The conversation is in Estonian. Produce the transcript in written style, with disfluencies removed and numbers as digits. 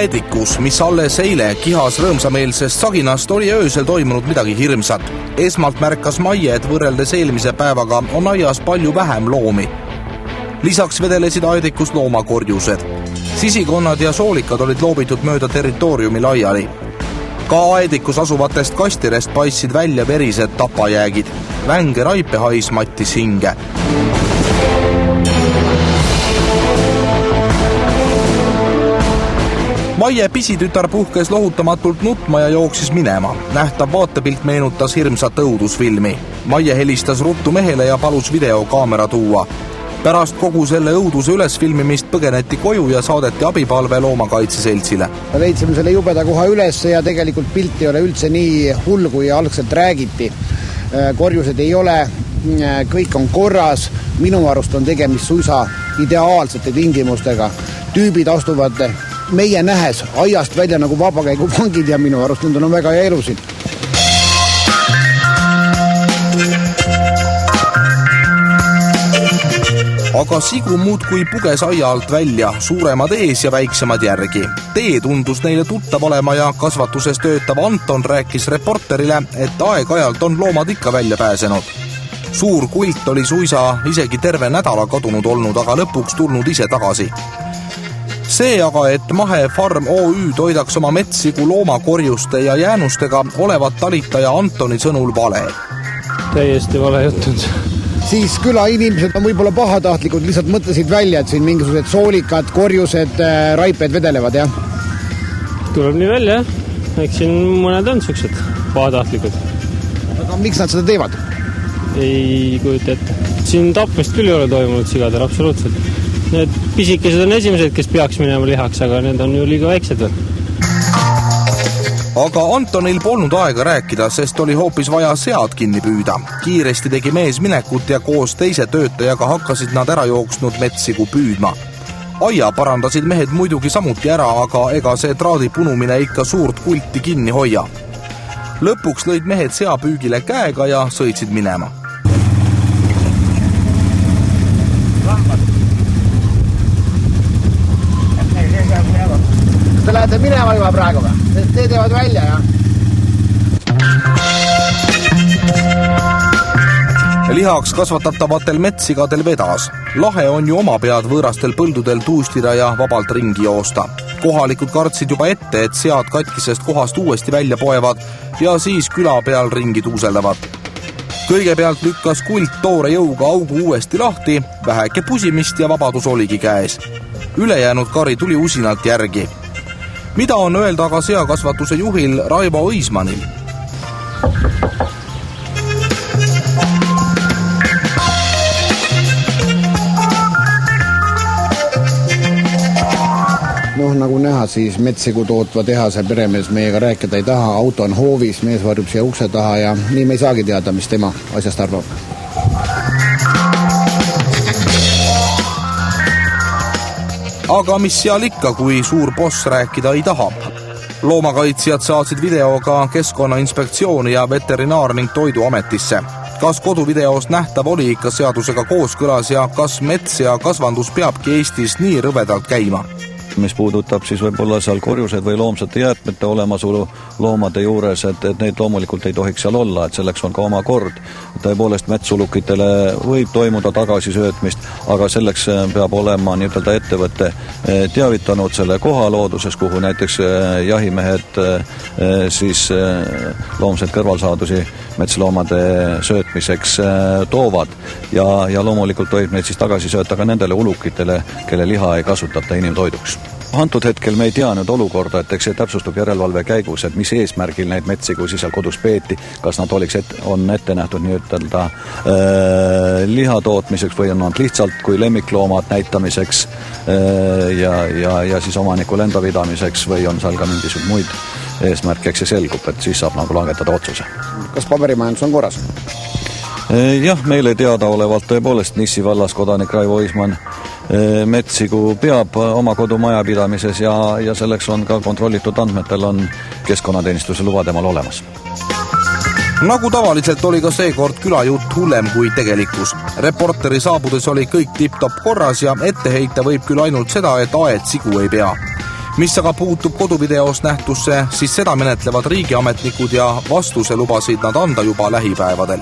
Aedikus, mis alles eile kihas rõõmsameelsest saginast, oli öösel toimunud midagi hirmsat. Esmalt märkas Maie, et võrreldes eelmise päevaga on aias palju vähem loomi. Lisaks vedelesid Aedikus loomakorjused. Sisikonnad ja soolikad olid loobitud mööda territooriumi laiali. Ka Aedikus asuvatest kastirest paistsid välja verised tapajäägid. Vänge raipehais mattis hinge. Maie pisitütar puhkes lohutamatult nutma ja jooksis minema. Nähtav vaatepilt meenutas hirmsat õudusfilmi. Maie helistas ruttu mehele ja palus videokaamera tuua. Pärast kogu selle õuduse ülesfilmimist põgeneti koju ja saadeti abipalve loomakaitseseltsile. Leidsime selle jubeda koha üles ja tegelikult pilt ei ole üldse nii hull, kui algselt räägiti. Korjused ei ole, kõik on korras. Minu arust on tegemist suisa ideaalsete tingimustega. Tüübid astuvad meie nähes aiast välja nagu vabakäigupangid ja minu arust need on väga elusid. Aga sigu muud kui puges aia alt välja, suuremad ees ja väiksemad järgi. Tee tundus neile tuttav olema ja kasvatuses töötav Anton rääkis reporterile, et aeg-ajalt on loomad ikka välja pääsenud. Suur kult oli suisa isegi terve nädala kadunud olnud, aga lõpuks tulnud ise tagasi. See aga, et Mahefarm OÜ toidaks oma metssigu loomakorjuste ja jäänustega, olevat talitaja Antoni sõnul vale. Täiesti vale jutud. Siis küla inimesed on võib-olla pahatahtlikud, lihtsalt mõtlesid välja, et siin mingisugused soolikad, korjused, raiped vedelevad, jah? Tuleb nii välja, jah. Eks siin mõned on siuksed pahatahtlikud. Aga miks nad seda teevad? Ei kujuta ette. Siin tapmist küll ei ole toimunud sigadel, absoluutselt. Need pisikesed on esimesed, kes peaks minema lihaks, aga need on ju liiga väiksed veel. Aga Antonil polnud aega rääkida, sest oli hoopis vaja sead kinni püüda. Kiiresti tegi mees minekut ja koos teise töötajaga hakkasid nad ära jooksnud metssigu püüdma. Aia parandasid mehed muidugi samuti ära, aga ega see traadi punumine ikka suurt kulti kinni hoia. Lõpuks lõid mehed seapüügile käega ja sõitsid minema. Te lähete minema juba praegu või? Te teevad välja, jah? Lihaks kasvatatavatel metssigadel vedas. Lahe on ju oma pead võõrastel põldudel tuustida ja vabalt ringi joosta. Kohalikud kartsid juba ette, et sead katkisest kohast uuesti välja poevad ja siis küla peal ringi tuuseldavad. Kõigepealt lükkas kult toore jõuga augu uuesti lahti, väheke pusimist ja vabadus oligi käes. Ülejäänud kari tuli usinalt järgi. Mida on öelda aga seakasvatuse juhil Raivo Õismanil? Nagu näha, siis metssigu tootva tehase peremees meiega rääkida ei taha. Auto on hoovis, mees varjub siia ukse taha ja nii me ei saagi teada, mis tema asjast arvab. Aga mis seal ikka, kui suur boss rääkida ei taha? Loomakaitsjad saatsid videoga Keskkonnainspektsiooni ja Veterinaar- ning Toiduametisse. Kas koduvideost nähtav oli ikka seadusega kooskõlas ja kas mets ja kasvandus peabki Eestis nii rõvedalt käima? Mis puudutab siis võib-olla seal korjused või loomsate jäätmete olemasolu loomade juures, et neid loomulikult ei tohiks seal olla, et selleks on ka oma kord. Tõepoolest metsulukitele võib toimuda tagasisöötmist, aga selleks peab olema nii-öelda ettevõtte teavitanud selle koha looduses, kuhu näiteks jahimehed siis loomseid kõrvalsaadusi metsloomade söötmiseks toovad ja loomulikult tohib neid siis tagasi sööta ka nendele ulukitele, kelle liha ei kasutata inimtoiduks. Antud hetkel me ei tea nüüd olukorda, et eks see täpsustub järelevalve käigus, et mis eesmärgil neid metssigu siis seal kodus peeti, kas nad on ette nähtud nii-ütelda liha tootmiseks või on nad lihtsalt kui lemmikloomad näitamiseks ja siis omanikul enda pidamiseks või on seal ka mingisugune muid eesmärk, eks see selgub, et siis saab nagu langetada otsuse. Kas paberimajandus on korras? Jah, meile teadaolevalt tõepoolest Nissi vallas kodanik Raivo Õisman metssigu peab oma kodumaja pidamises ja selleks on ka kontrollitud andmetel on keskkonnateenistuse luba temal olemas. Nagu tavaliselt oli ka seekord külajutt hullem kui tegelikkus. Reporteri saabudes oli kõik tipp-top korras ja ette heita võib küll ainult seda, et aed sigu ei pea. mis aga puutub koduvideost nähtusse, siis seda menetlevad riigiametnikud ja vastuse lubasid nad anda juba lähipäevadel.